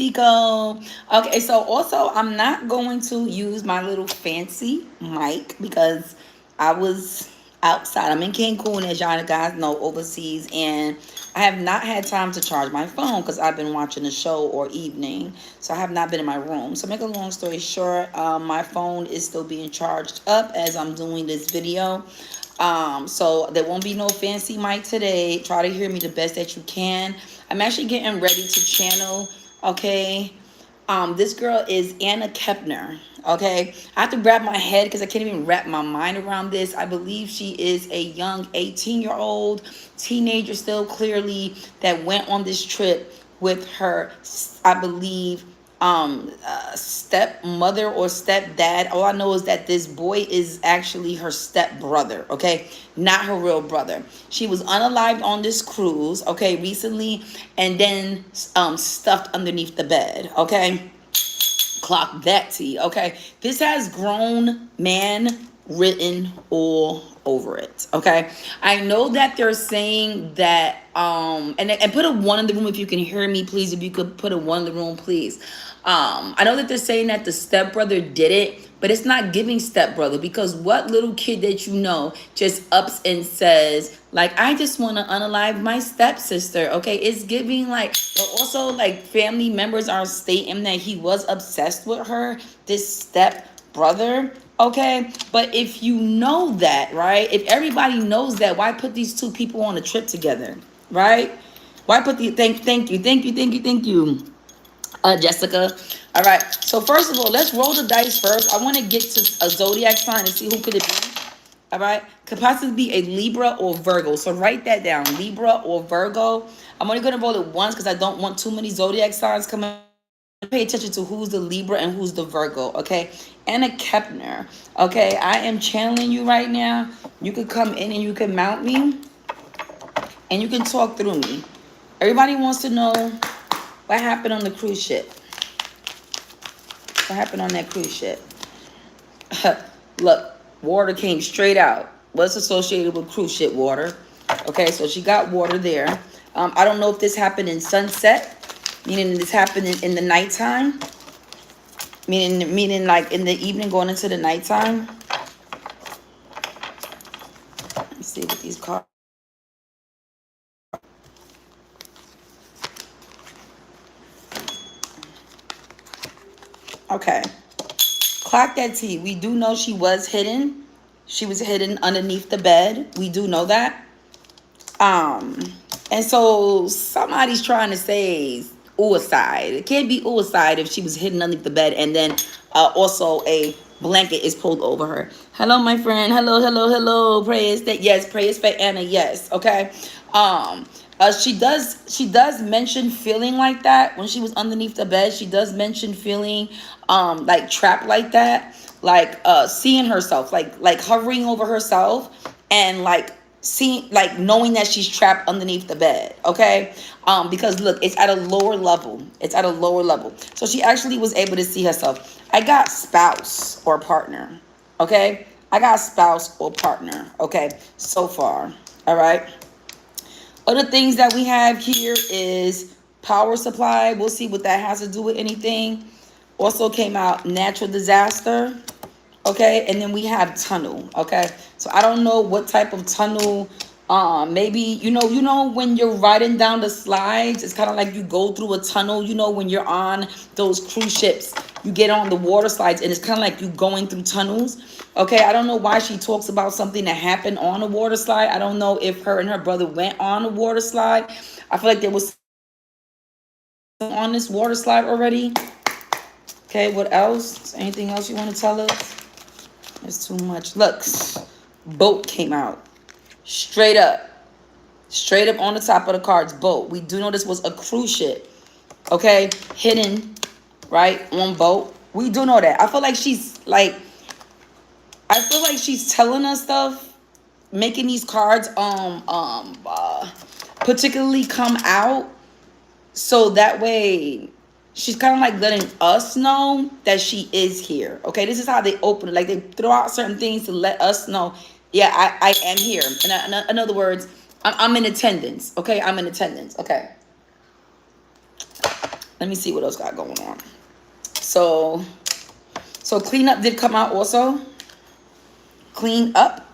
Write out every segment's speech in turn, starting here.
Tico. Okay, so also I'm not going to use my little fancy mic because I was outside. I'm in Cancun, as y'all guys know, overseas, and I have not had time to charge my phone because I've been watching a show or evening. So I have not been in my room. So make a long story short, my phone is still being charged up as I'm doing this video. So there won't be no fancy mic today. Try to hear me the best that you can. I'm actually getting ready to channel, okay? This girl is Anna Kepner, okay? I have to grab my head because I can't even wrap my mind around this. I believe she is a young 18-year-old teenager still, clearly, that went on this trip with her, I believe, stepmother or stepdad. All I know is that this boy is actually her stepbrother, okay, not her real brother. She was unalived on this cruise, okay, recently, and then stuffed underneath the bed, okay. Clock that T, okay. This has grown man written all over it, okay. I know that they're saying that and put a one in the room if you can hear me, please. If you could put a one in the room, please. I know that they're saying that the stepbrother did it, but it's not giving stepbrother, because what little kid that you know just ups and says, like, I just want to unalive my stepsister, okay? It's giving, like, but also, like, family members are stating that he was obsessed with her, this stepbrother, okay? But if you know that, right? If everybody knows that, why put these two people on a trip together, right? Why put the, thank you, Jessica. All right. So first of all, let's roll the dice first. I want to get to a zodiac sign and see who could it be. All right. Could possibly be a Libra or Virgo. So write that down, Libra or Virgo. I'm only going to roll it once because I don't want too many zodiac signs coming. Pay attention to who's the Libra and who's the Virgo. Okay. Anna Kepner. Okay. I am channeling you right now. You could come in and you can mount me and you can talk through me. Everybody wants to know what happened on the cruise ship. What happened on that cruise ship? Look, water came straight out. What's associated with cruise ship water? Okay, so she got water there. I don't know if this happened in sunset, meaning this happened in the nighttime, meaning like in the evening going into the nighttime. Let's see what these cards. Okay. Clock that T. We do know she was hidden. She was hidden underneath the bed. We do know that. And so somebody's trying to say suicide. It can't be suicide if she was hidden underneath the bed and then also a blanket is pulled over her. Hello, my friend. Hello. Prayers that yes, prayers for Anna. Yes. Okay. She does mention feeling like that when she was underneath the bed. She does mention feeling like trapped like that, like seeing herself, like hovering over herself and like seeing, like knowing that she's trapped underneath the bed. Okay. Because look, it's at a lower level. So she actually was able to see herself. I got spouse or partner. Okay. I got spouse or partner. Okay. So far. All right. Other things that we have here is power supply. We'll see what that has to do with anything. Also came out natural disaster. Okay, and then we have tunnel. Okay, so I don't know what type of tunnel. Maybe you know when you're riding down the slides, it's kind of like you go through a tunnel. You know when you're on those cruise ships, you get on the water slides, and it's kind of like you going through tunnels. Okay, I don't know why she talks about something that happened on a water slide. I don't know if her and her brother went on a water slide. I feel like there was on this water slide already. Okay, what else? Anything else you want to tell us? It's too much. Look, boat came out. Straight up on the top of the cards, boat. We do know this was a cruise ship. Okay, hidden, right, on boat. We do know that. I feel like she's telling us stuff, making these cards particularly come out so that way she's kind of like letting us know that she is here. Okay, this is how they open it. Like they throw out certain things to let us know, yeah, I am here. In other words, I'm in attendance. Okay, I'm in attendance. Okay. Let me see what else got going on. So cleanup did come out also. Clean up.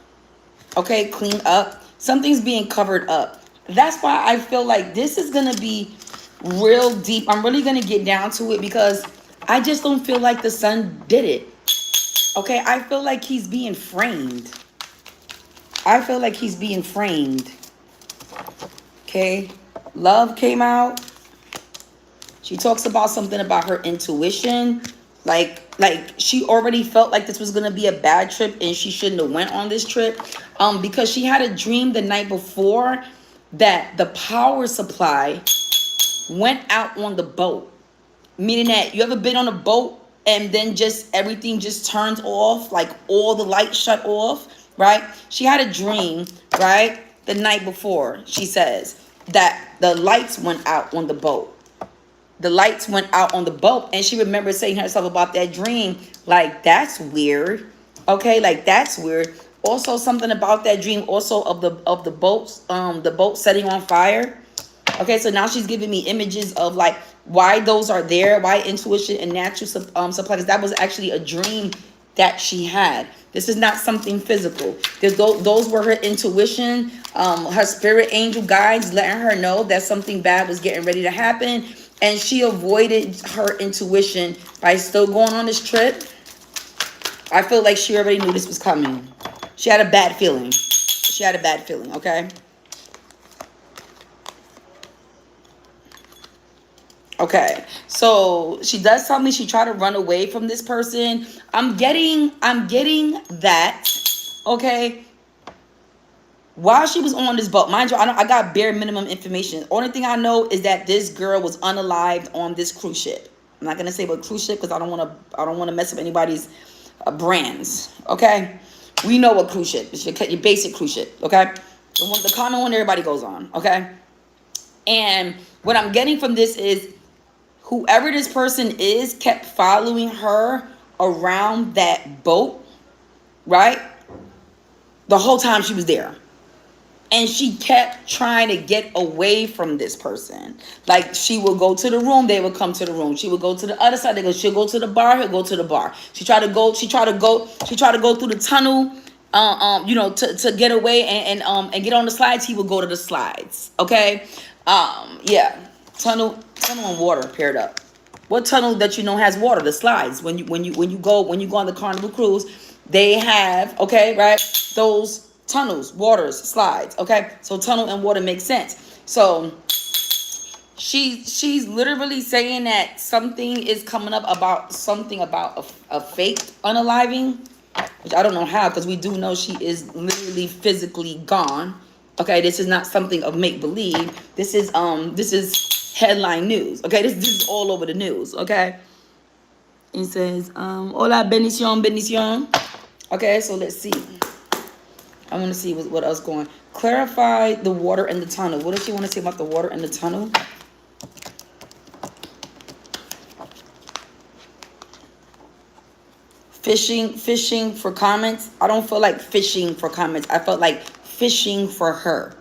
Okay, clean up. Something's being covered up. That's why I feel like this is going to be real deep. I'm really going to get down to it because I just don't feel like the son did it. Okay, I feel like he's being framed. I feel like he's being framed. Okay, love came out. She talks about something about her intuition. Like she already felt like this was going to be a bad trip and she shouldn't have went on this trip. Because she had a dream the night before that the power supply went out on the boat. Meaning that you ever been on a boat and then just everything just turns off, like all the lights shut off, right? She had a dream, right? The night before, she says, that the lights went out on the boat. The lights went out on the boat, and she remembers saying to herself about that dream, like, that's weird. Okay, like, that's weird. Also, something about that dream, also of the boats, the boat setting on fire. Okay, so now she's giving me images of like why those are there, why intuition and natural supply, because that was actually a dream that she had. This is not something physical. Those were her intuition, her spirit angel guides letting her know that something bad was getting ready to happen. And she avoided her intuition by still going on this trip. I feel like she already knew this was coming. She had a bad feeling. She had a bad feeling, okay? Okay, so she does tell me she tried to run away from this person. I'm getting that, okay? While she was on this boat, mind you, I got bare minimum information. Only thing I know is that this girl was unalived on this cruise ship. I'm not gonna say what cruise ship because I don't want to mess up anybody's brands. Okay, we know what cruise ship. It's your basic cruise ship. Okay, the common one everybody goes on. Okay, and what I'm getting from this is whoever this person is kept following her around that boat, right? The whole time she was there. And she kept trying to get away from this person. Like she would go to the room, they would come to the room. She would go to the other side, she'll go to the bar, he'll go to the bar. She tried to go through the tunnel, to get away and get on the slides. He would go to the slides. Okay. Yeah. Tunnel and water paired up. What tunnel that has water? The slides. When you go on the Carnival cruise, they have, okay, right? Those tunnels, waters, slides. Okay, so tunnel and water makes sense. So she's literally saying that something is coming up about a fake unaliving, which I don't know how, because we do know she is literally physically gone. Okay, this is not something of make believe. This is headline news. Okay, this is all over the news. Okay, it says hola bendición. Okay, so let's see. I want to see what else going. Clarify the water in the tunnel. What does she want to say about the water in the tunnel? Fishing for comments. I don't feel like fishing for comments. I felt like fishing for her.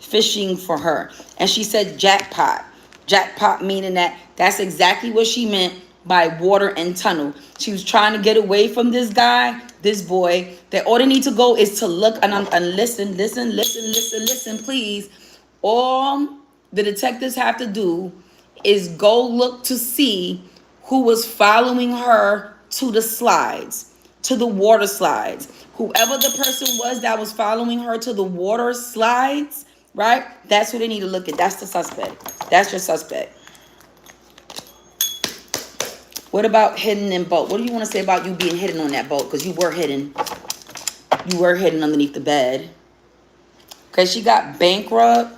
Fishing for her. And she said jackpot. Jackpot meaning that's exactly what she meant by water and tunnel. She was trying to get away from this guy, this boy. That all they need to go is to look and listen, please. All the detectives have to do is go look to see who was following her to the slides, to the water slides. Whoever the person was that was following her to the water slides, right? That's who they need to look at. That's the suspect. That's your suspect. What about hidden in boat? What do you want to say about you being hidden on that boat? Because you were hidden. You were hidden underneath the bed. Okay, she got bankrupt.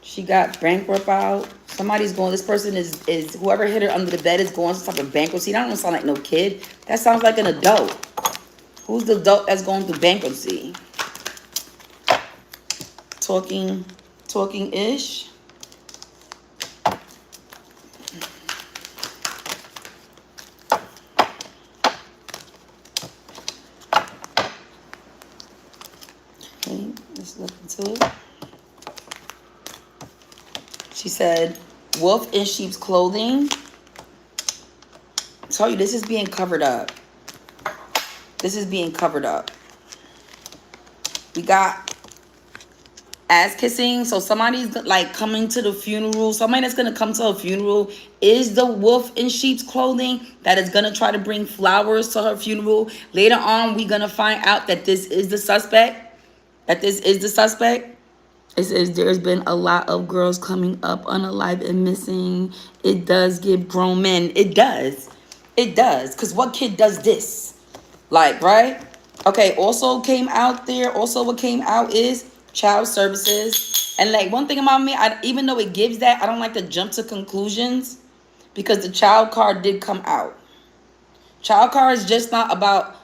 She got bankrupt out. Somebody's going, this person is whoever hid her under the bed is going to some type of bankruptcy. That don't sound like no kid. That sounds like an adult. Who's the adult that's going through bankruptcy? Talking-ish. Okay, let's look into it. She said, wolf in sheep's clothing. I tell you, this is being covered up. This is being covered up. We got ass kissing. So somebody's like coming to the funeral. Somebody that's going to come to a funeral is the wolf in sheep's clothing that is going to try to bring flowers to her funeral. Later on, we're going to find out that this is the suspect. It says there's been a lot of girls coming up unalive and missing. It does give grown men. It does. Because what kid does this? Like, right? Okay, also came out there. Also what came out is child services. And like one thing about me, even though it gives that, I don't like to jump to conclusions because the child card did come out. Child card is just not about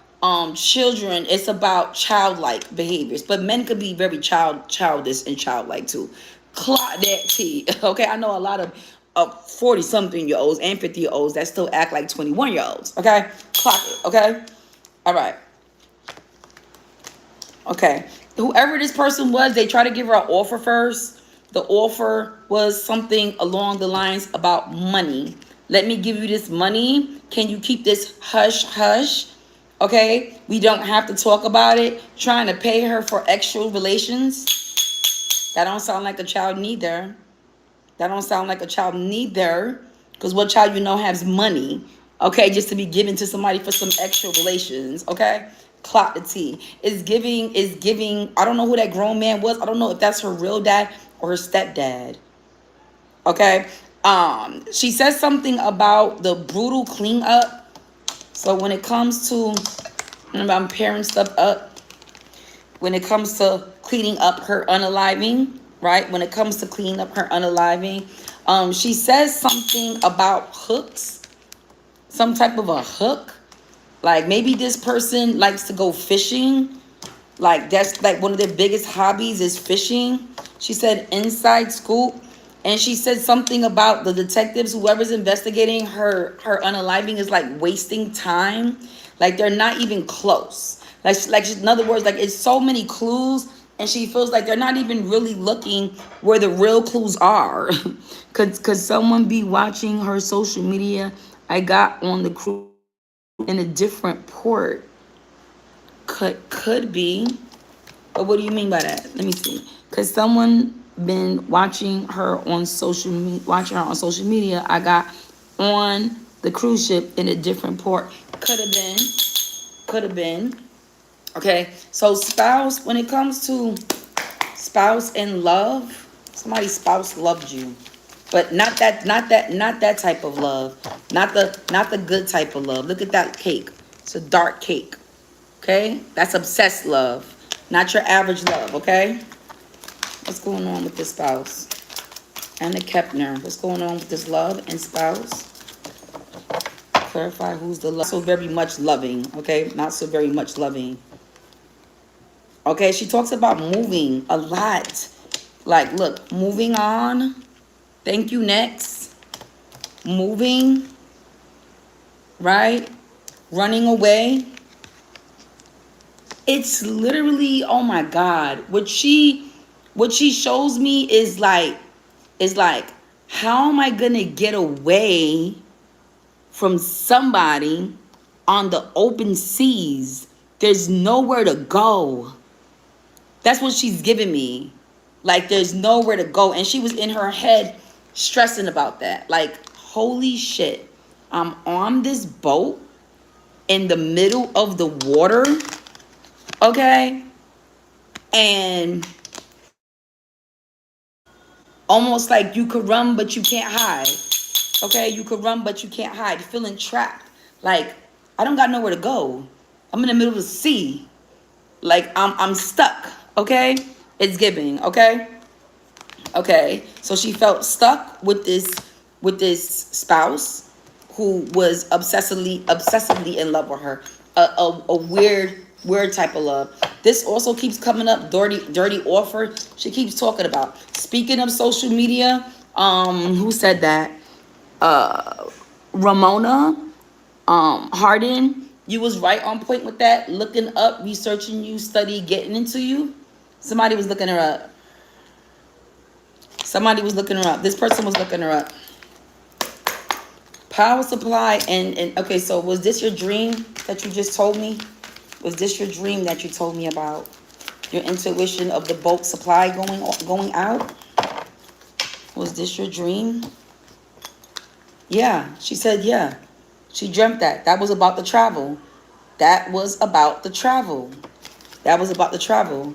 children. It's about childlike behaviors. But men could be very childish and childlike too. Clock that T. Okay, I know a lot of 40-something-year-olds and 50-year-olds that still act like 21-year-olds. Okay, clock it. Okay, all right. Okay, whoever this person was, they try to give her an offer first. The offer was something along the lines about money. Let me give you this money. Can you keep this hush hush? Okay, we don't have to talk about it. Trying to pay her for extra relations. That don't sound like a child neither. Because what child you know has money? Okay, just to be given to somebody for some extra relations. Okay, clock the T. Is giving. I don't know who that grown man was. I don't know if that's her real dad or her stepdad. Okay. She says something about the brutal clean up. So when it comes to, I'm pairing stuff up. When it comes to cleaning up her unaliving, right? When it comes to cleaning up her unaliving, she says something about hooks, some type of a hook. Like maybe this person likes to go fishing. Like that's like one of their biggest hobbies is fishing. She said inside scoop. And she said something about the detectives, whoever's investigating her unaliving is like wasting time. Like they're not even close. Like in other words, like it's so many clues and she feels like they're not even really looking where the real clues are. Could someone be watching her social media? I got on the cruise in a different port. Could be. But what do you mean by that? Let me see. Could someone been watching her on social media? I got on the cruise ship in a different port. Could have been. Okay, so spouse, when it comes to spouse and love, somebody's spouse loved you, but not that type of love, not the good type of love. Look at that cake. It's a dark cake. Okay, that's obsessed love, not your average love. Okay. What's going on with this spouse? Anna Kepner. What's going on with this love and spouse? Clarify who's the love. So very much loving. Okay, not so very much loving. Okay, she talks about moving a lot. Like, look, moving on. Thank you, next. Moving. Right? Running away. It's literally, oh my God. What she shows me is like, how am I gonna get away from somebody on the open seas? There's nowhere to go. That's what she's giving me. Like there's nowhere to go. And she was in her head stressing about that. Like, holy shit. I'm on this boat in the middle of the water. Okay? And almost like you could run, but you can't hide. Okay, you could run, but you can't hide. You're feeling trapped. Like, I don't got nowhere to go. I'm in the middle of the sea. Like, I'm stuck. Okay? It's giving. Okay? Okay. So she felt stuck with this spouse who was obsessively in love with her. A weird type of love. This also keeps coming up. Dirty offer. She keeps talking about. Speaking of social media, who said that? Ramona Harden. You was right on point with that. Looking up, researching you, study, getting into you. Somebody was looking her up. Somebody was looking her up. This person was looking her up. Power supply and okay, so was this your dream that you just told me? Was this your dream that you told me about? Your intuition of the bulk supply going out? Was this your dream? Yeah, she said yeah. She dreamt that. That was about the travel. That was about the travel. That was about the travel.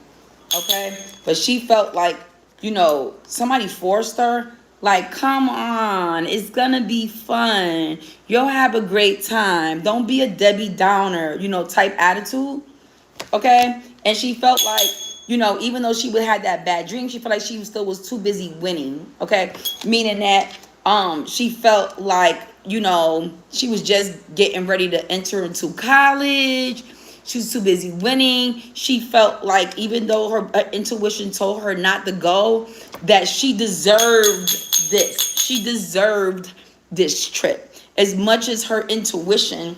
Okay? But she felt like, you know, somebody forced her. Like, come on, it's gonna be fun. You'll have a great time. Don't be a Debbie Downer, you know, type attitude. Okay? And she felt like, you know, even though she would have that bad dream, she felt like she still was too busy winning. Okay? Meaning that she felt like, you know, she was just getting ready to enter into college. She was too busy winning. She felt like even though her intuition told her not to go, that she deserved this. She deserved this trip. As much as her intuition,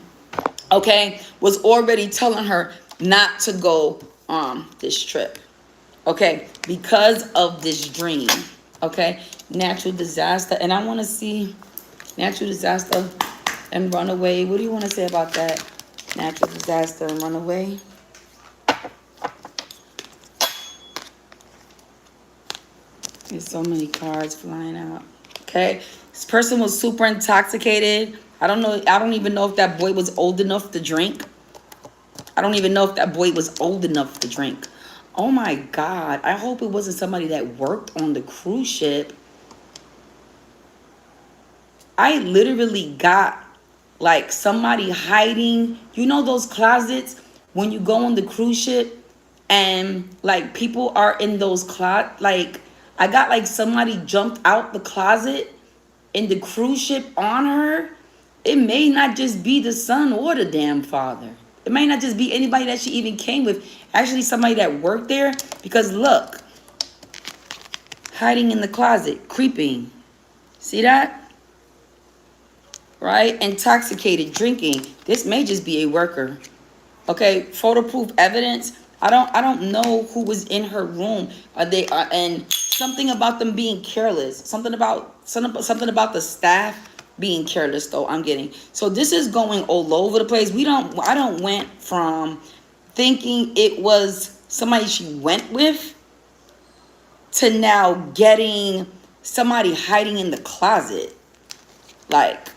okay, was already telling her not to go on this trip. Okay, because of this dream. Okay, natural disaster. And I want to see natural disaster and runaway. What do you want to say about that? Natural disaster and runaway. There's so many cards flying out. Okay. This person was super intoxicated. I don't know. I don't even know if that boy was old enough to drink. I don't even know if that boy was old enough to drink. Oh my God. I hope it wasn't somebody that worked on the cruise ship. I literally got like somebody hiding. You know those closets when you go on the cruise ship and like people are in those closets? Like I got like somebody jumped out the closet in the cruise ship on her. It may not just be the son or the damn father. It may not just be anybody that she even came with. Actually, somebody that worked there. Because look, hiding in the closet, creeping. See that? Right? Intoxicated, drinking. This may just be a worker. Okay, photo proof evidence. I don't know who was in her room. And something about them being careless. Something about the staff being careless though. I'm getting. So this is going all over the place. I don't went from thinking it was somebody she went with to now getting somebody hiding in the closet. Like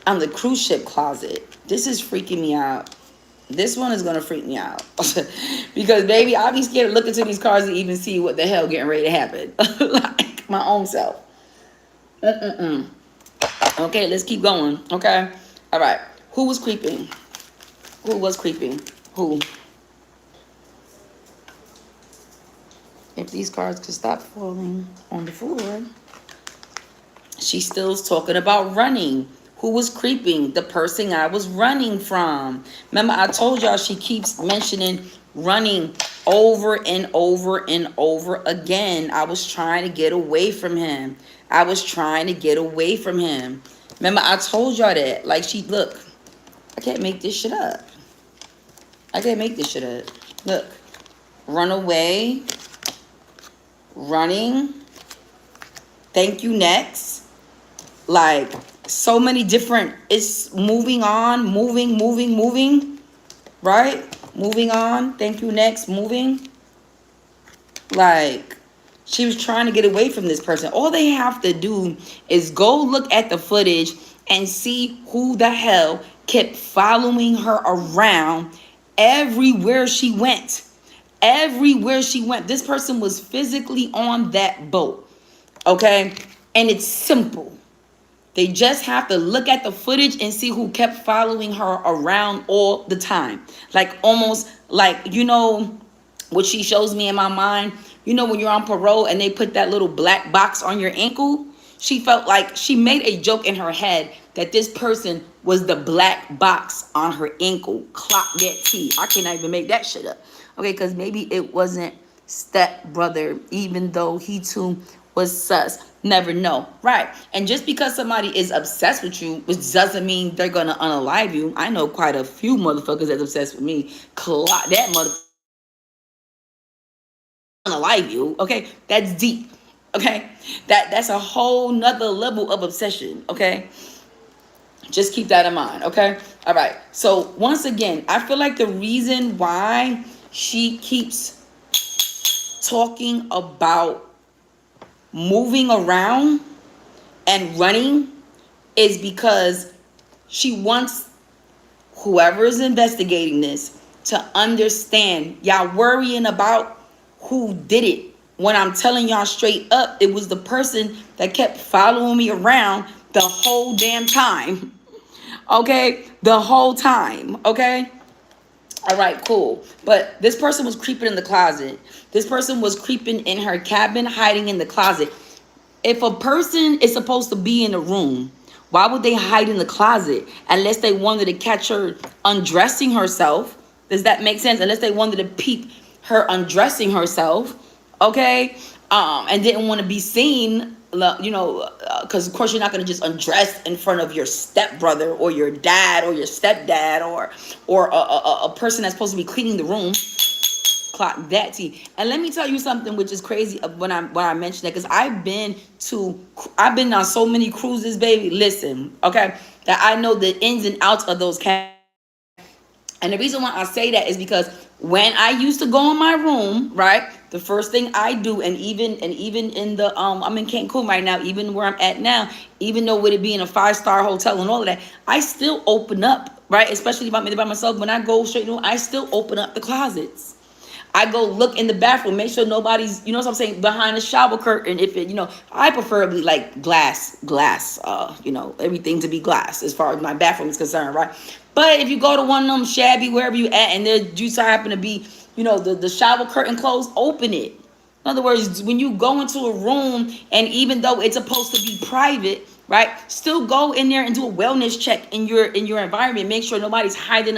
on the cruise ship closet. This is freaking me out. This one is going to freak me out. Because, baby, I'll be scared to look into these cards and even see what the hell getting ready to happen. Like, my own self. Okay, let's keep going. Okay? All right. Who was creeping? Who was creeping? Who? If these cards could stop falling on the floor. She's still talking about running. Who was creeping? The person I was running from. Remember, I told y'all she keeps mentioning running over and over and over again. I was trying to get away from him. I was trying to get away from him. Remember, I told y'all that. Like, look, I can't make this shit up. I can't make this shit up. Look, run away, running, thank you, next. Like, so many different, it's moving on, moving, right? Moving on, thank you, next, moving. Like, she was trying to get away from this person. All they have to do is go look at the footage and see who the hell kept following her around everywhere she went. Everywhere she went. This person was physically on that boat. Okay? And it's simple. They just have to look at the footage and see who kept following her around all the time. Like almost like, you know, what she shows me in my mind. You know when you're on parole and they put that little black box on your ankle? She felt like she made a joke in her head that this person was the black box on her ankle. Clock that T. I cannot even make that shit up. Okay, because maybe it wasn't stepbrother, even though he too was sus. Never know. Right. And just because somebody is obsessed with you, which doesn't mean they're going to unalive you. I know quite a few motherfuckers that's obsessed with me. Clock that motherfucker. Unalive you. Okay. That's deep. Okay, that's a whole nother level of obsession. Okay, just keep that in mind. Okay, all right. So once again, I feel like the reason why she keeps talking about moving around and running is because she wants whoever is investigating this to understand y'all worrying about who did it, when I'm telling y'all straight up, it was the person that kept following me around the whole damn time. Okay, the whole time. Okay, all right, cool. But this person was creeping in the closet. This person was creeping in her cabin, hiding in the closet. If a person is supposed to be in a room, why would they hide in the closet unless they wanted to catch her undressing herself? Does that make sense? Unless they wanted to peep her undressing herself, okay? And didn't want to be seen, you know, because of course you're not going to just undress in front of your stepbrother or your dad or your stepdad or a person that's supposed to be cleaning the room. Clock that T. And let me tell you something which is crazy when I mention that, because I've been on so many cruises, baby. Listen, okay, that I know the ins and outs of those cabins. And the reason why I say that is because when I used to go in my room, right, the first thing I do, and even in the I'm in Cancun right now, even where I'm at now, even though with it being a 5-star hotel and all of that, I still open up, right, especially if I'm by myself. When I go straight to, I still open up the closets. I go look in the bathroom, make sure nobody's, you know what I'm saying, behind the shower curtain. If it, you know, I preferably like glass, you know, everything to be glass as far as my bathroom is concerned, right? But if you go to one of them shabby, wherever you at, and there you so happen to be, you know, the shower curtain closed, open it. In other words, when you go into a room, and even though it's supposed to be private, right, still go in there and do a wellness check in your environment. Make sure nobody's hiding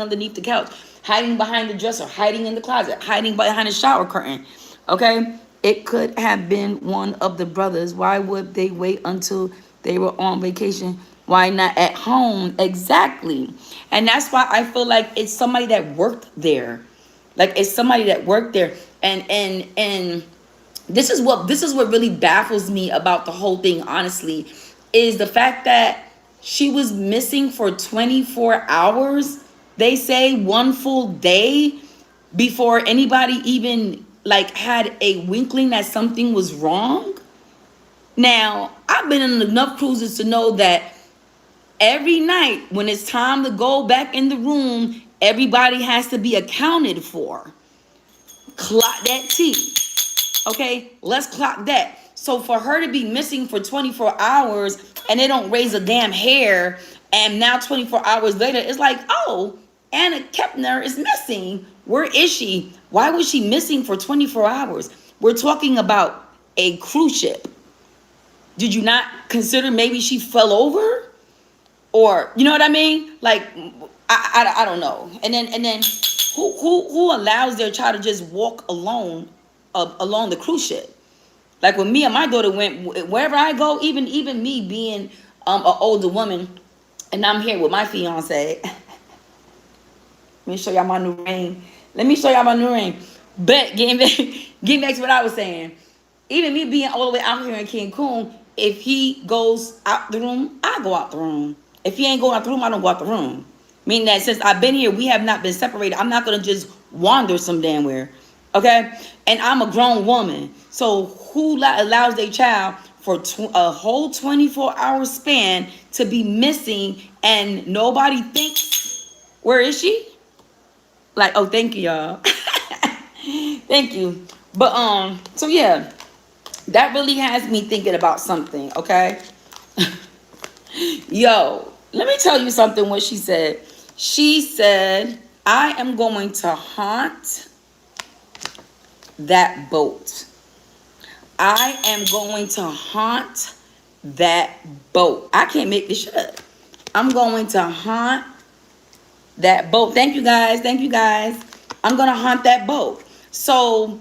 underneath the couch, hiding behind the dresser, hiding in the closet, hiding behind the shower curtain. Okay, it could have been one of the brothers. Why would they wait until they were on vacation? Why not at home? Exactly. And that's why I feel like it's somebody that worked there. Like it's somebody that worked there. And this is what really baffles me about the whole thing, honestly, is the fact that she was missing for 24 hours. They say one full day before anybody even like had a winkling that something was wrong. Now, I've been on enough cruises to know that every night when it's time to go back in the room, everybody has to be accounted for. Clock that T. Okay, let's clock that. So for her to be missing for 24 hours and they don't raise a damn hair, and now 24 hours later, it's like, oh, Anna Kepner is missing. Where is she? Why was she missing for 24 hours? We're talking about a cruise ship. Did you not consider maybe she fell over? Or, you know what I mean? Like, I don't know. And then who allows their child to just walk alone along the cruise ship? Like when me and my daughter went, wherever I go, even me being an older woman, and I'm here with my fiance. Let me show y'all my new ring. But getting back to what I was saying. Even me being all the way out here in Cancun, if he goes out the room, I go out the room. If he ain't going out the room, I don't go out the room. Meaning that since I've been here, we have not been separated. I'm not going to just wander some damn where. Okay? And I'm a grown woman. So who allows their child for a whole 24-hour span to be missing and nobody thinks, where is she? Like, oh, thank you, y'all. Thank you. But, so yeah, that really has me thinking about something, okay? Yo, let me tell you something what she said. She said, I am going to haunt that boat. I am going to haunt that boat. I can't make this shit up. I'm going to haunt that boat. Thank you guys. I'm going to haunt that boat. So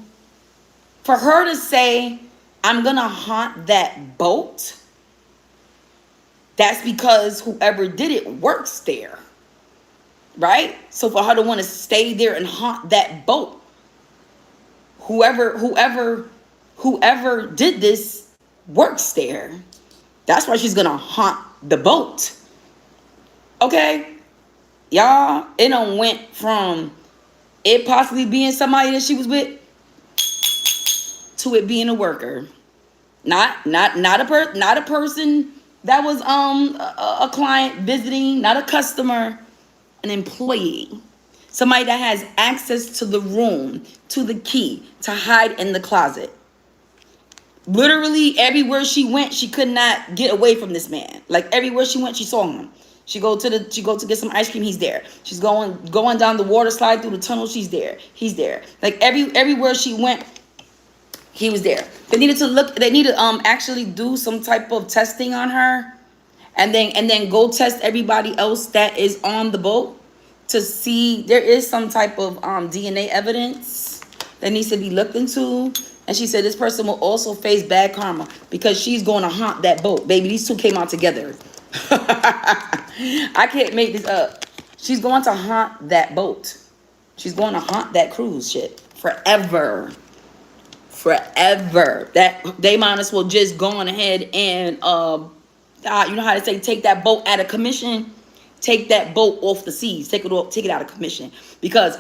for her to say, I'm going to haunt that boat, that's because whoever did it works there, right? So for her to want to stay there and haunt that boat, whoever whoever did this works there. That's why she's gonna haunt the boat. Okay? Y'all, it done went from it possibly being somebody that she was with to it being a worker. Not a person that was a client visiting, not a customer, an employee. Somebody that has access to the room, to the key, to hide in the closet. Literally everywhere she went, she could not get away from this man. Like everywhere she went, she saw him. She go to get some ice cream, he's there. She's going down the water slide through the tunnel, she's there. He's there. Like everywhere she went, he was there. They needed to actually do some type of testing on her, and then go test everybody else that is on the boat to see there is some type of DNA evidence that needs to be looked into. And she said this person will also face bad karma because she's going to haunt that boat. Baby, these two came out together. I can't make this up. She's going to haunt that boat. She's going to haunt that cruise ship forever. Forever. That they might as well just go on ahead and you know how to say, take that boat out of commission. Take that boat off the seas. Take it out of commission. Because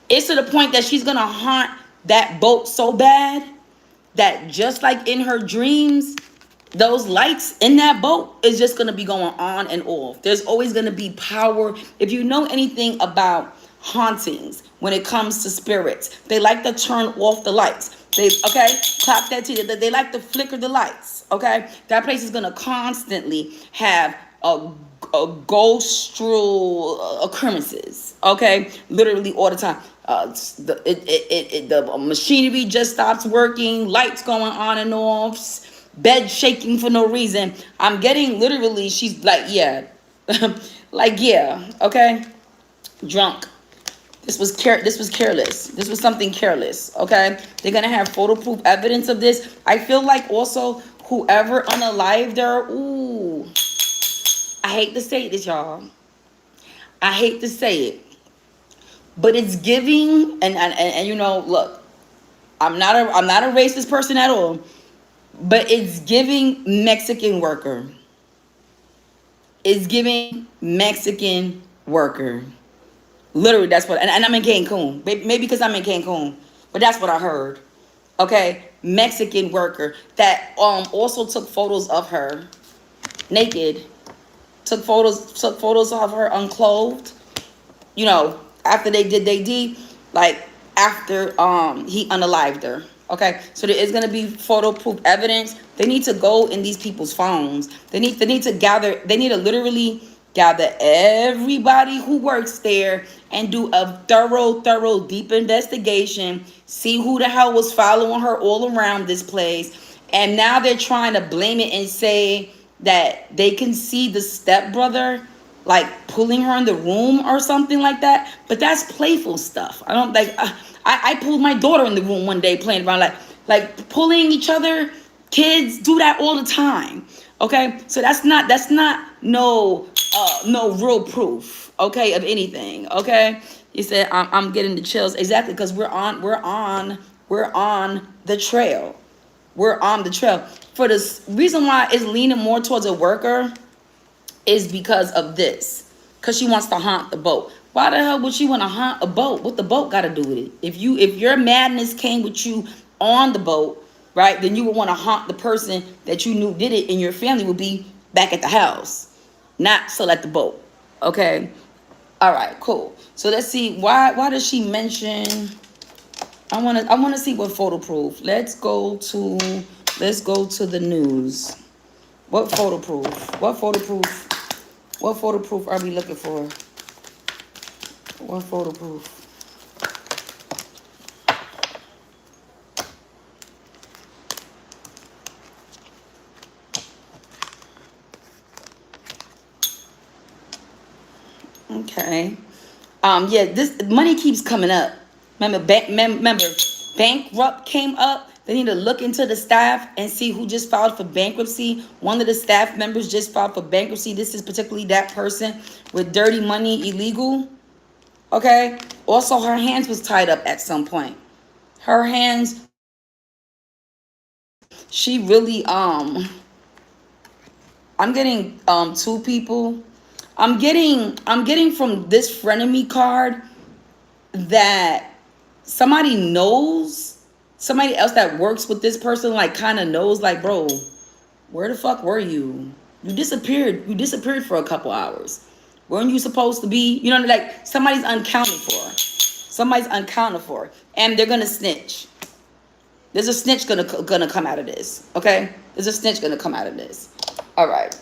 it's to the point that she's gonna haunt that boat so bad that just like in her dreams, those lights in that boat is just gonna be going on and off. There's always gonna be power. If you know anything about hauntings, when it comes to spirits, they like to turn off the lights. Clap that to you. They like to flicker the lights. Okay, that place is gonna constantly have a ghostral occurrences. Okay, literally all the time. The machinery just stops working. Lights going on and off. Bed shaking for no reason. I'm getting literally. She's like, yeah, like yeah. Okay, drunk. This was careless. This was something careless. Okay, they're gonna have photo proof evidence of this. I feel like also whoever unalived her. Ooh, I hate to say this, y'all. I hate to say it, but it's giving. And you know, look, I'm not a racist person at all, but it's giving Mexican worker. It's giving Mexican worker. Literally, that's what, and I'm in Cancun. Maybe because I'm in Cancun, but that's what I heard. Okay, Mexican worker that also took photos of her naked, took photos of her unclothed. You know, after they did their deed, like after he unalived her. Okay, so there is gonna be photo proof evidence. They need to go in these people's phones. They need to gather. They need to literally gather everybody who works there and do a thorough, deep investigation. See who the hell was following her all around this place. And now they're trying to blame it and say that they can see the stepbrother like pulling her in the room or something like that. But that's playful stuff. I don't like. I pulled my daughter in the room one day playing around like pulling each other. Kids do that all the time. Okay, so that's not no real proof. Okay, of anything. Okay, you said I'm getting the chills exactly because we're on the trail. We're on the trail. For the reason why it's leaning more towards a worker is because of this. Because she wants to haunt the boat. Why the hell would she want to haunt a boat? What the boat got to do with it? If your madness came with you on the boat, right, then you would want to haunt the person that you knew did it, and your family would be back at the house, not still at the boat. Okay. All right, cool. So let's see. Why does she mention? I want to see what photo proof. Let's go to the news. What photo proof? What photo proof? What photo proof are we looking for? What photo proof? Okay. Yeah, this money keeps coming up. Remember, bankrupt came up. They need to look into the staff and see who just filed for bankruptcy. One of the staff members just filed for bankruptcy. This is particularly that person with dirty money, illegal. Okay. Also, her hands was tied up at some point. Her hands She really, I'm getting, two people. I'm getting from this frenemy card that somebody knows, somebody else that works with this person, like, kind of knows, like, bro, where the fuck were you? You disappeared. You disappeared for a couple hours. Weren't you supposed to be? You know, like, somebody's unaccounted for. Somebody's unaccounted for. And they're going to snitch. There's a snitch gonna come out of this. Okay? There's a snitch gonna come out of this. All right.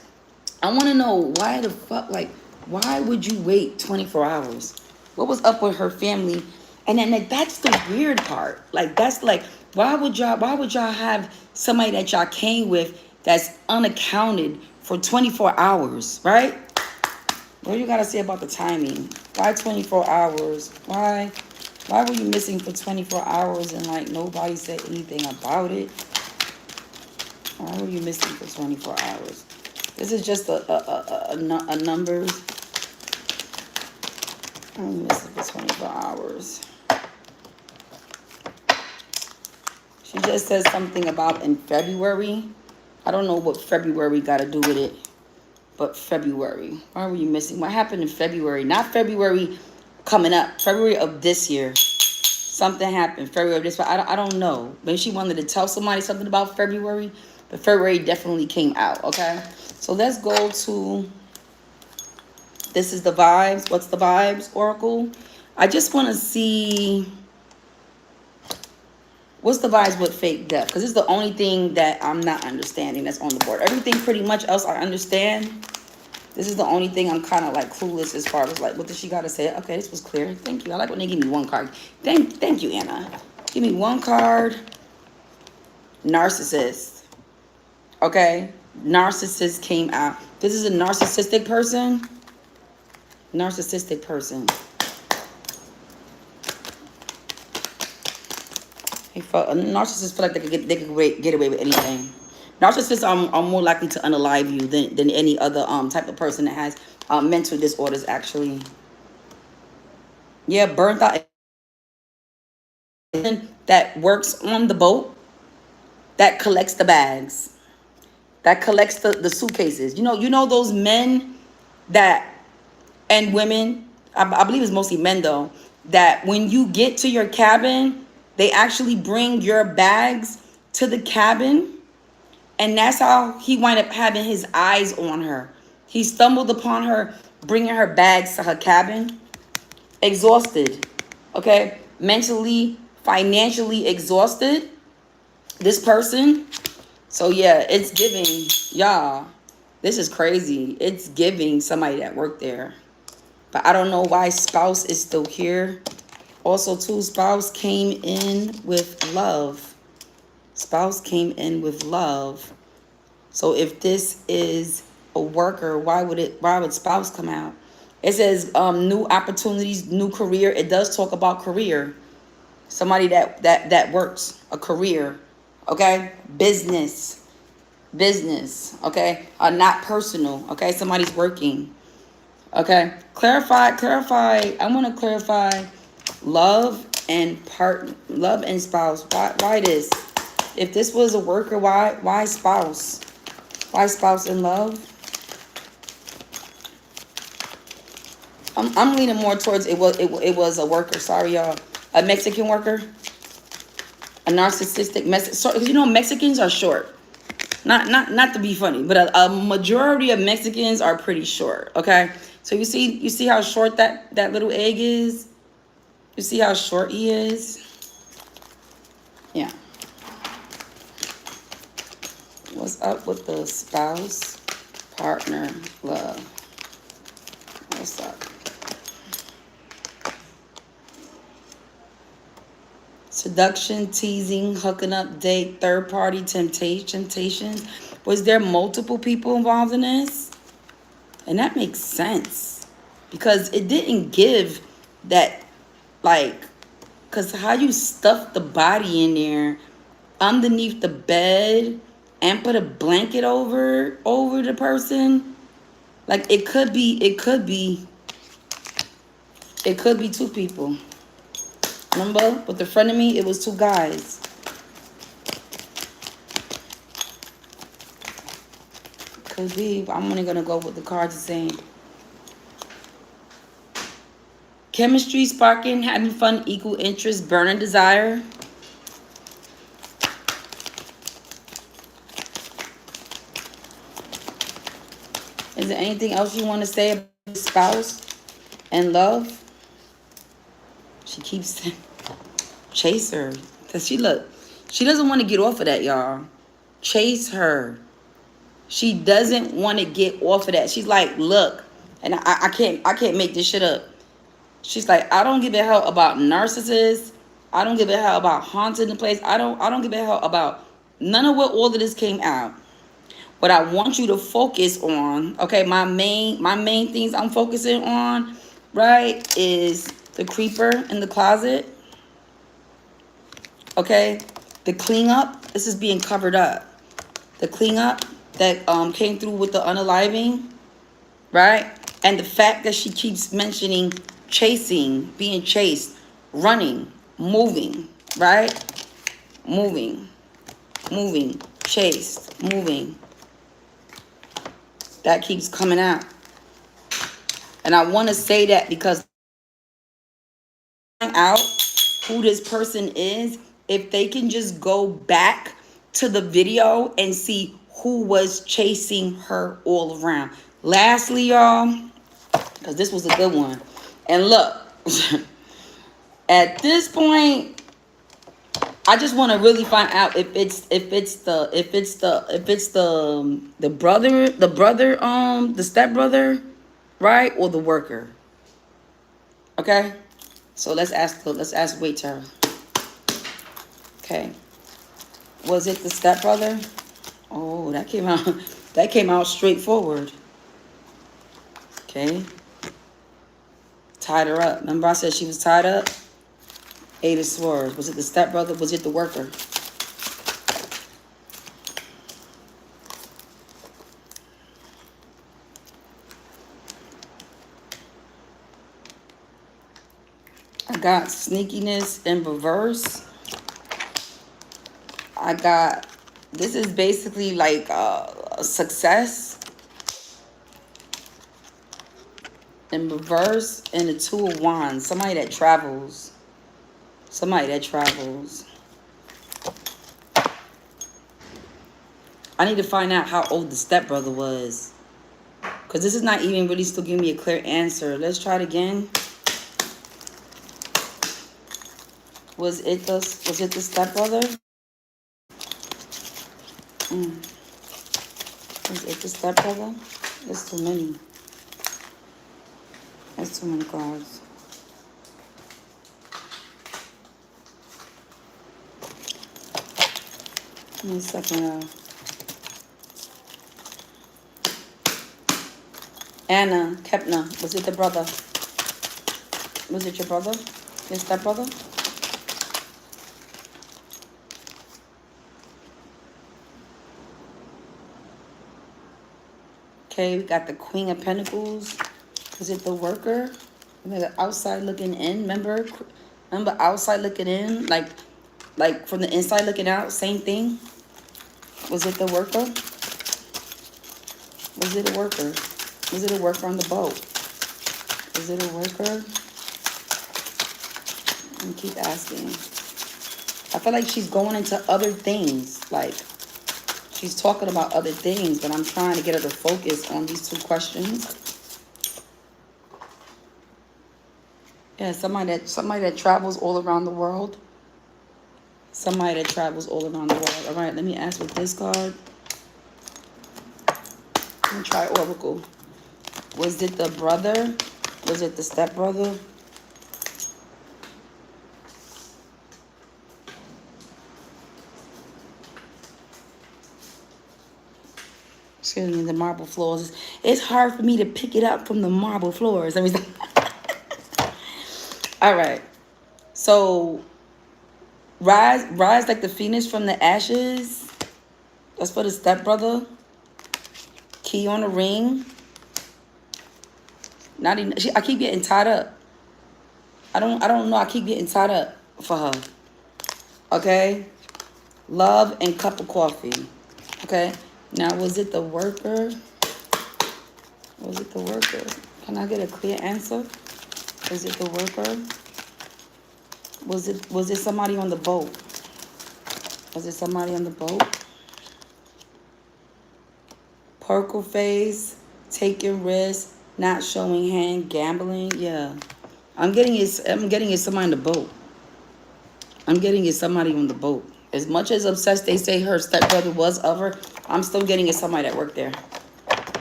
I want to know why the fuck, like, why would you wait 24 hours? What was up with her family? And then, like, that's the weird part. Like, that's like, why would y'all have somebody that y'all came with that's unaccounted for 24 hours, right? What do you gotta say about the timing? Why 24 hours? Why were you missing for 24 hours and, like, nobody said anything about it? Why were you missing for 24 hours? This is just a numbers. I'm missing for 24 hours. She just says something about in February. I don't know what February got to do with it. But February. Why were you missing? What happened in February? Not February coming up. February of this year. Something happened. February of this year. I don't know. Maybe she wanted to tell somebody something about February. But February definitely came out. Okay? So let's go to... This is the vibes. What's the vibes, Oracle? I just want to see... What's the vibes with fake death? Because it's the only thing that I'm not understanding that's on the board. Everything pretty much else I understand. This is the only thing I'm kind of like clueless as far as like, what does she got to say? Okay, this was clear. Thank you. I like when they give me one card. Thank you, Anna. Give me one card. Narcissist. Okay. Narcissist came out. This is a narcissistic person. Narcissistic person. Narcissists feel like they could get away with anything. Narcissists are more likely to unalive you than any other type of person that has mental disorders, actually. Yeah, burnt out. That works on the boat, that collects the bags, that collects the suitcases. You know those men that, and women, I believe it's mostly men though, that when you get to your cabin, they actually bring your bags to the cabin. And that's how he wound up having his eyes on her. He stumbled upon her, bringing her bags to her cabin. Exhausted. Okay? Mentally, financially exhausted. This person. So, yeah, it's giving, y'all, this is crazy. It's giving somebody that worked there. But I don't know why spouse is still here. Also, too, spouse came in with love. Spouse came in with love. So if this is a worker, why would spouse come out? It says new opportunities, new career. It does talk about career. Somebody that works, a career. Okay? Business. Okay? Not personal. Okay? Somebody's working. Okay? Clarify. I want to clarify love and spouse. Why this? If this was a worker, why spouse? Why spouse in love? I'm leaning more towards it was a worker. Sorry, y'all. A Mexican worker. A narcissistic Mexican. You know, Mexicans are short. Not to be funny, but a majority of Mexicans are pretty short. Okay, so you see how short that little egg is. You see how short he is. Yeah. What's up with the spouse, partner, love? What's up? Seduction, teasing, hooking up, date, third party, temptations. Was there multiple people involved in this? And that makes sense. Because it didn't give that, like, because how you stuff the body in there underneath the bed and put a blanket over the person, like it could be two people. Remember, with the front of me, it was two guys. Could be. I'm only gonna go with the cards are saying. Chemistry, sparking, having fun, equal interest, burning desire. Is there anything else you want to say about your spouse and love? She keeps chase her. Cause she doesn't want to get off of that, y'all. Chase her. She doesn't want to get off of that. She's like, look, and I can't make this shit up. She's like, I don't give a hell about narcissists. I don't give a hell about haunting the place. I don't give a hell about none of what all of this came out. What I want you to focus on, okay, my main things I'm focusing on, right, is the creeper in the closet. Okay, the clean up. This is being covered up. The clean up that came through with the unaliving, right? And the fact that she keeps mentioning chasing, being chased, running, moving, right? Moving, chased, moving. That keeps coming out. And I want to say that because out who this person is, if they can just go back to the video and see who was chasing her all around. Lastly, y'all, because this was a good one. And look, at this point, I just want to really find out if it's the brother, the stepbrother, right, or the worker. Okay, so let's ask Wait Tarot. Okay, was it the stepbrother? Oh, that came out straightforward. Okay, tied her up. Remember I said she was tied up? Eight of Swords. Was it the stepbrother? Was it the worker? I got sneakiness in reverse. I got, this is basically like a success in reverse, and the Two of Wands. Somebody that travels. Somebody that travels. I need to find out how old the stepbrother was, because this is not even really still giving me a clear answer. Let's try it again. Was it the stepbrother? Was it the stepbrother? There's too many. That's too many cards. Give me a second. Anna Kepner. Was it the brother? Was it your brother? Your stepbrother? Okay, we got the Queen of Pentacles. Was it the worker? The outside looking in. Remember outside looking in, like from the inside looking out. Same thing. Was it the worker? Was it a worker? Was it a worker on the boat? Was it a worker? I keep asking. I feel like she's going into other things. Like she's talking about other things, but I'm trying to get her to focus on these two questions. Yeah, somebody that travels all around the world. Somebody that travels all around the world. All right, let me ask with this card. Let me try Oracle. Was it the brother? Was it the stepbrother? Excuse me, the marble floors. It's hard for me to pick it up from the marble floors. Let me see. All right. So, rise like the phoenix from the ashes. That's for the stepbrother. Key on the ring. Not even. I keep getting tied up. I don't know. I keep getting tied up for her. Okay. Love and cup of coffee. Okay. Now, was it the worker? Was it the worker? Can I get a clear answer? Was it the worker? Was it somebody on the boat? Was it somebody on the boat? Poker face, taking risks, not showing hand, gambling. Yeah, I'm getting it somebody on the boat. I'm getting it somebody on the boat. As much as obsessed they say her stepbrother was of her, I'm still getting it somebody that worked there.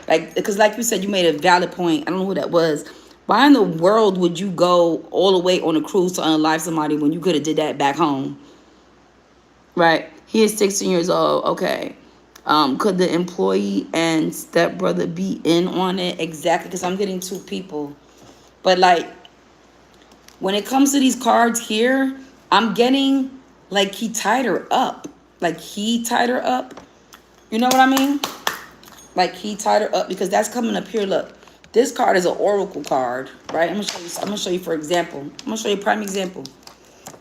Like, because like you said, you made a valid point. I don't know who that was. Why in the world would you go all the way on a cruise to unalive somebody when you could have did that back home? Right. He is 16 years old. Okay. Could the employee and stepbrother be in on it? Exactly, because I'm getting two people. But like, when it comes to these cards here, I'm getting like he tied her up. Like he tied her up. You know what I mean? Like he tied her up, because that's coming up here. Look, this card is an oracle card, right? I'm gonna show you for example. I'm gonna show you a prime example.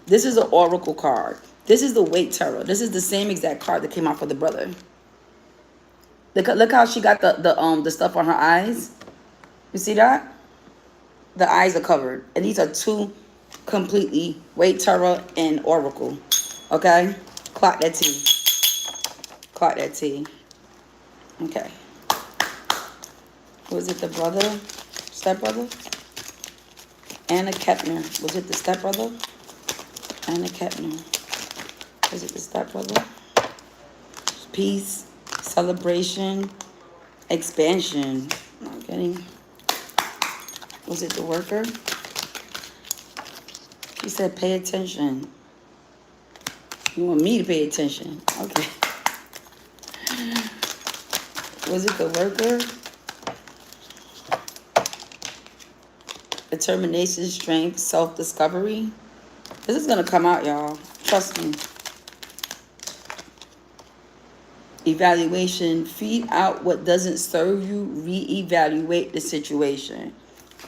This is an oracle card. This is the Weight Tarot. This is the same exact card that came out for the brother. Look how she got the stuff on her eyes. You see that? The eyes are covered. And these are two completely Weight Tarot and oracle. Okay? Clock that T. Clock that T. Okay. Was it the brother? Stepbrother? Anna Kepner. Was it the stepbrother? Anna Kepner. Was it the stepbrother? Peace, celebration, expansion. I'm getting. Was it the worker? She said, pay attention. You want me to pay attention? Okay. Was it the worker? Determination, strength, self-discovery. This is going to come out, y'all. Trust me. Evaluation. Feed out what doesn't serve you. Reevaluate the situation.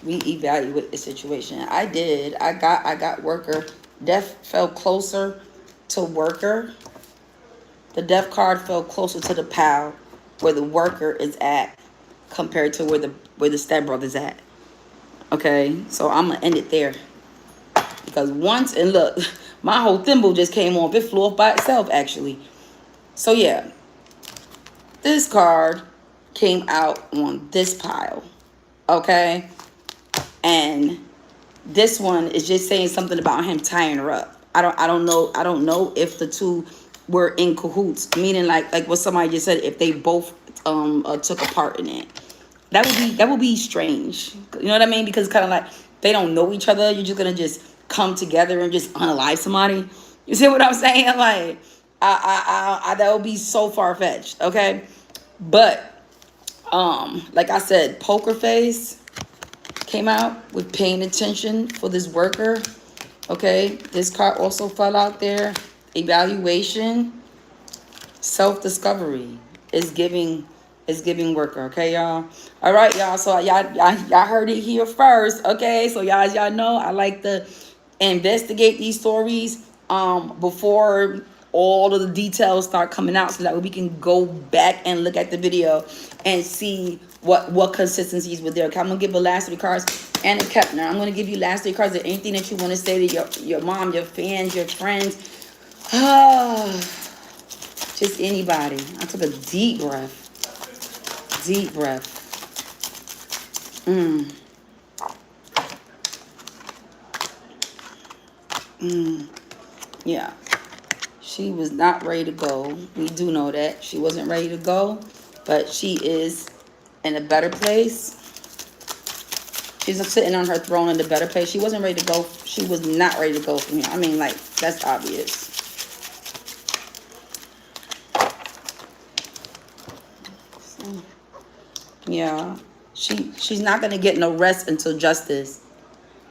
Reevaluate the situation. I did. I got worker. Death fell closer to worker. The death card fell closer to the pal, where the worker is at, compared to where the stepbrother's at. Okay, so I'm gonna end it there, because once, and look, my whole thimble just came off. It flew off by itself, actually. So yeah, this card came out on this pile. Okay, and this one is just saying something about him tying her up. I don't know if the two were in cahoots, meaning like what somebody just said, if they both took a part in it. That would be strange. You know what I mean? Because it's kind of like they don't know each other. You're just gonna just come together and just unalive somebody. You see what I'm saying? Like, I that would be so far fetched. Okay, but like I said, poker face came out with paying attention for this worker. Okay, this card also fell out there. Evaluation, self-discovery is giving worker. Okay, y'all. All right, y'all. So y'all heard it here first. Okay, so y'all know I like to investigate these stories before all of the details start coming out, so that we can go back and look at the video and see what consistencies were there. Okay, I'm gonna give the last three cards. Anna Kepner, I'm gonna give you last three cards. Is there anything that you want to say to your mom, your fans, your friends? Just anybody. I took a deep breath. Deep breath. Yeah. She was not ready to go. We do know that. She wasn't ready to go, but she is in a better place. She's sitting on her throne in a better place. She wasn't ready to go. She was not ready to go from here. I mean, like, that's obvious. Yeah. She's not going to get no rest until justice.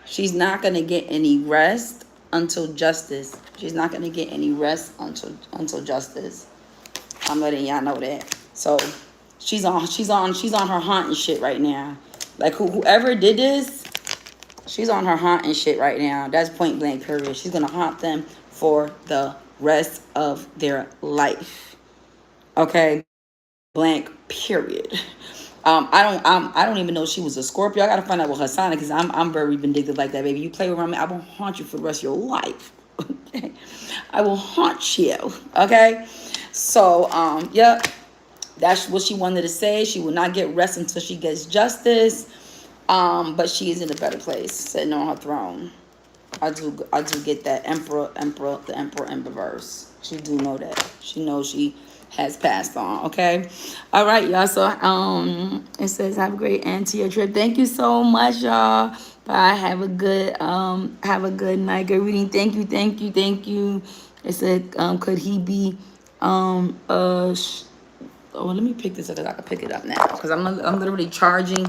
She's not going to get any rest until justice. She's not going to get any rest until justice. I'm letting y'all know that. So she's on her haunt and shit right now. Like whoever did this, she's on her haunt and shit right now. That's point blank period. She's going to haunt them for the rest of their life. Okay? blank, period. I don't even know if she was a Scorpio. I gotta find out what her sign is, because I'm very vindictive like that, baby. You play around me, I will haunt you for the rest of your life. Okay, I will haunt you. Okay, so yep, that's what she wanted to say. She will not get rest until she gets justice. But she is in a better place, sitting on her throne. I do get that the emperor in reverse. She do know that. She knows she has passed on. Okay, all right, y'all. So it says have a great end to your trip. Thank you so much, y'all. Bye. Have a good night. Good reading. Thank you, thank you, thank you. It said could he be oh, let me pick this up because I can pick it up now, because I'm literally charging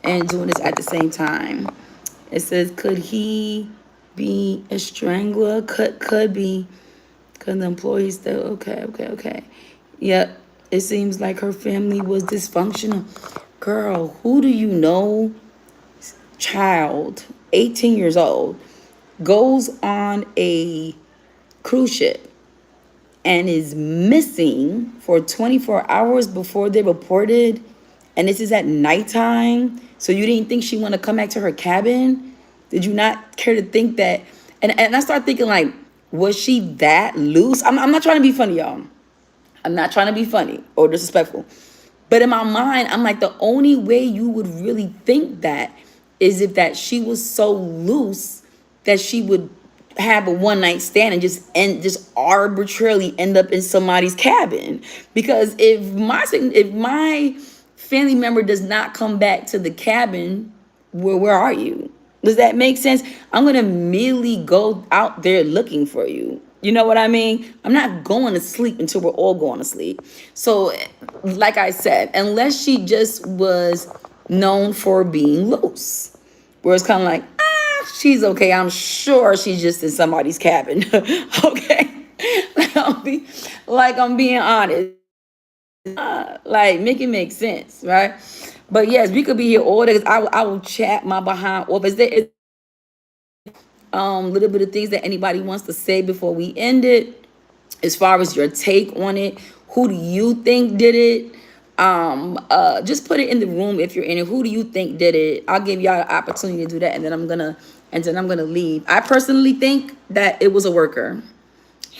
and doing this at the same time. It says, could he be a strangler? Could be. Could the employees still? Okay. Yep. It seems like her family was dysfunctional. Girl, who do you know? Child, 18 years old, goes on a cruise ship and is missing for 24 hours before they reported, and this is at nighttime. So you didn't think she want to come back to her cabin? Did you not care to think that? And I start thinking, like, was she that loose? I'm not trying to be funny, y'all. I'm not trying to be funny or disrespectful. But in my mind, I'm like, the only way you would really think that is if that she was so loose that she would have a one night stand and just arbitrarily end up in somebody's cabin. Because if my family member does not come back to the cabin, where are you? Does that make sense? I'm gonna immediately go out there looking for you. You know what I mean? I'm not going to sleep until we're all going to sleep. So, like I said, unless she just was known for being loose, where it's kind of like, she's okay. I'm sure she's just in somebody's cabin. Okay, I'm being honest. Like, make it make sense, right? But yes, we could be here all day. I will chat my behind off. Is there little bit of things that anybody wants to say before we end it, as far as your take on it? Who do you think did it? Just put it in the room if you're in it. Who do you think did it? I'll give y'all an opportunity to do that, and then I'm gonna leave. I personally think that it was a worker,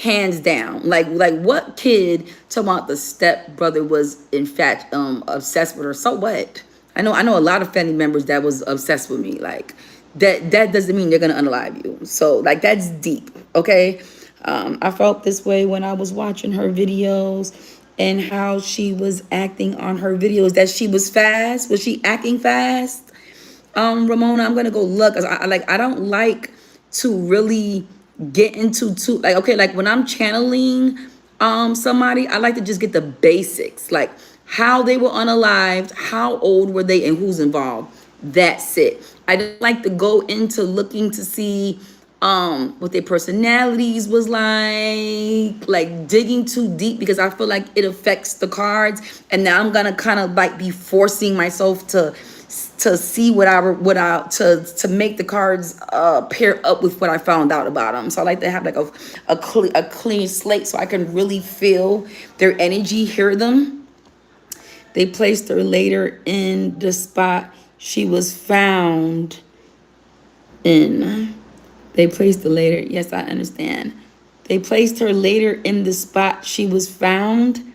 hands down. Like what kid talking about the step brother was in fact obsessed with her? So what? I know a lot of family members that was obsessed with me. Like that doesn't mean they're gonna unalive you. So like, that's deep. Okay. I felt this way when I was watching her videos and how she was acting on her videos, that she was fast. Was she acting fast? Ramona, I'm gonna go look. I don't like to really get into too, like, okay, like when I'm channeling somebody, I like to just get the basics, like how they were unalived, how old were they, and who's involved. That's it. I don't like to go into looking to see what their personalities was like digging too deep, because I feel like it affects the cards, and now I'm gonna kind of like be forcing myself to see to make the cards pair up with what I found out about them. So I like to have like a clean slate, so I can really feel their energy, hear them. They placed her later in the spot she was found in. They placed her later. Yes, I understand. They placed her later in the spot she was found.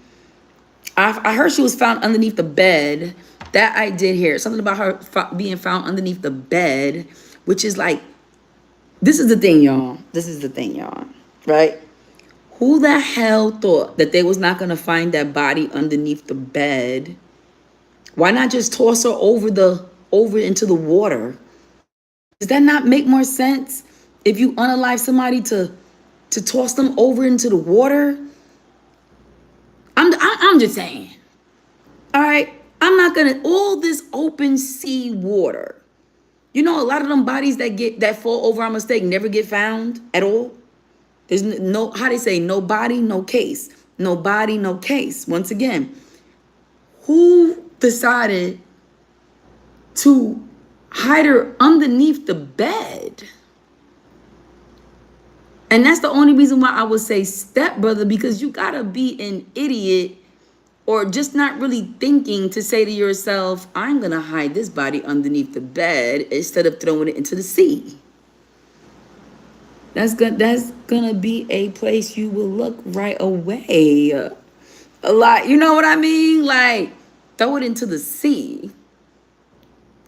I heard she was found underneath the bed. That I did hear. Something about her being found underneath the bed, which is like, this is the thing, y'all. Right? Who the hell thought that they was not going to find that body underneath the bed? Why not just toss her over into the water? Does that not make more sense? If you unalive somebody, to toss them over into the water? I'm just saying. All right, I'm not gonna, all this open sea water. You know, a lot of them bodies that fall over our mistake never get found at all. There's no, how they say, no body, no case. No body, no case. Once again, who decided to hide her underneath the bed? And that's the only reason why I would say stepbrother, because you gotta be an idiot or just not really thinking to say to yourself, I'm going to hide this body underneath the bed instead of throwing it into the sea. That's gonna be a place you will look right away. A lot, you know what I mean? Like, throw it into the sea.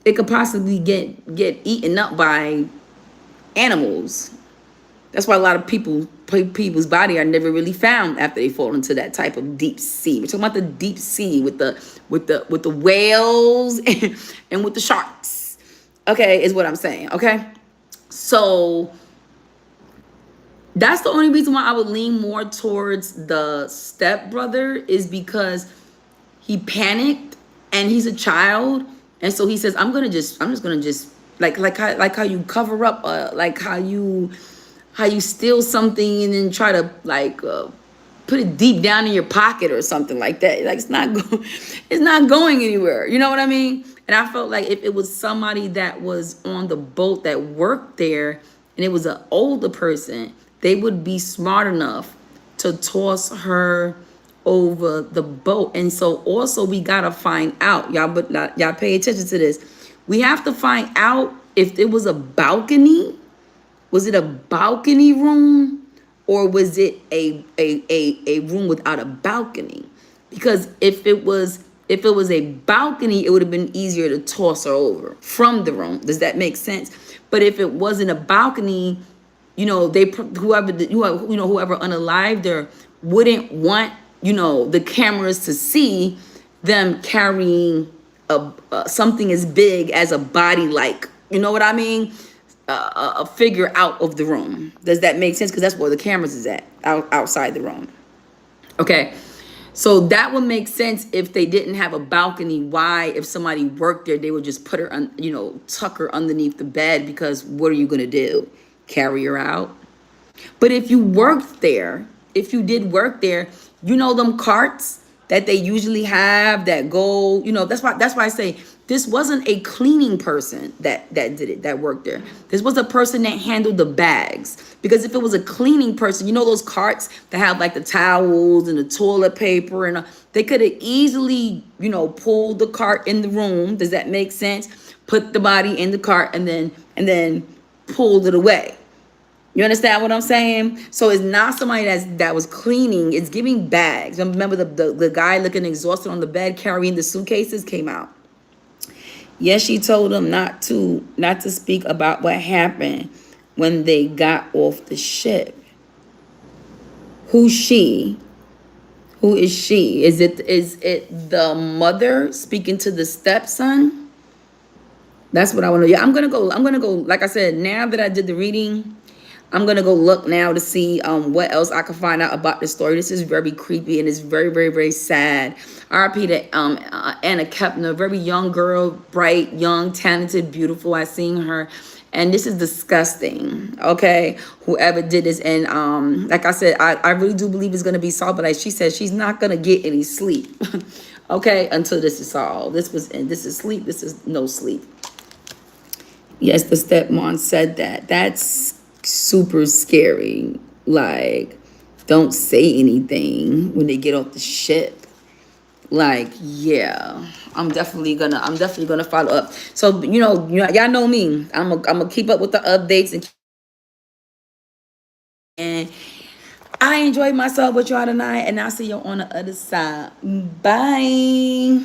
It could possibly get eaten up by animals. That's why a lot of people's body are never really found after they fall into that type of deep sea. We're talking about the deep sea with the whales and with the sharks. Okay, is what I'm saying. Okay, so that's the only reason why I would lean more towards the stepbrother, is because he panicked and he's a child, and so he says, I'm just gonna just like how you cover up, like how you steal something and then try to put it deep down in your pocket or something like that. Like, it's not going anywhere. You know what I mean? And I felt like if it was somebody that was on the boat that worked there and it was an older person, they would be smart enough to toss her over the boat. And so also we gotta find out, y'all pay attention to this. We have to find out if it was a balcony. Was it a balcony room, or was it a room without a balcony? Because if it was a balcony, it would have been easier to toss her over from the room. Does that make sense? But if it wasn't a balcony, whoever unalived her wouldn't want the cameras to see them carrying something as big as a body, like, you know what I mean, a figure out of the room. Does that make sense? Because that's where the cameras is at, outside the room. Okay, so that would make sense if they didn't have a balcony. Why, if somebody worked there, they would just put her tuck her underneath the bed, because what are you gonna do? Carry her out? But if you did work there, them carts that they usually have that go, that's why I say this wasn't a cleaning person that did it, that worked there. This was a person that handled the bags. Because if it was a cleaning person, those carts that have like the towels and the toilet paper, and they could have easily, pulled the cart in the room. Does that make sense? Put the body in the cart and then pulled it away. You understand what I'm saying? So it's not somebody that was cleaning. It's giving bags. Remember the guy looking exhausted on the bed carrying the suitcases came out. Yes, she told him not to speak about what happened when they got off the ship. Who's she? Who is she? Is it the mother speaking to the stepson? That's what I want to know. Yeah, I'm gonna go. Like I said, now that I did the reading, I'm going to go look now to see what else I can find out about the story. This is very creepy and it's very, very, very sad. R.I.P. to Anna Kepner, very young girl, bright, young, talented, beautiful. I seen her. And this is disgusting, okay? Whoever did this. And like I said, I really do believe it's going to be solved. But like she said, she's not going to get any sleep, okay, until this is solved. This is sleep. This is no sleep. Yes, the stepmom said that. That's super scary. Like, don't say anything when they get off the ship. Like, yeah, I'm definitely gonna follow up. So y'all know me. I'm gonna keep up with the updates, and I enjoyed myself with y'all tonight, and I'll see you on the other side. Bye.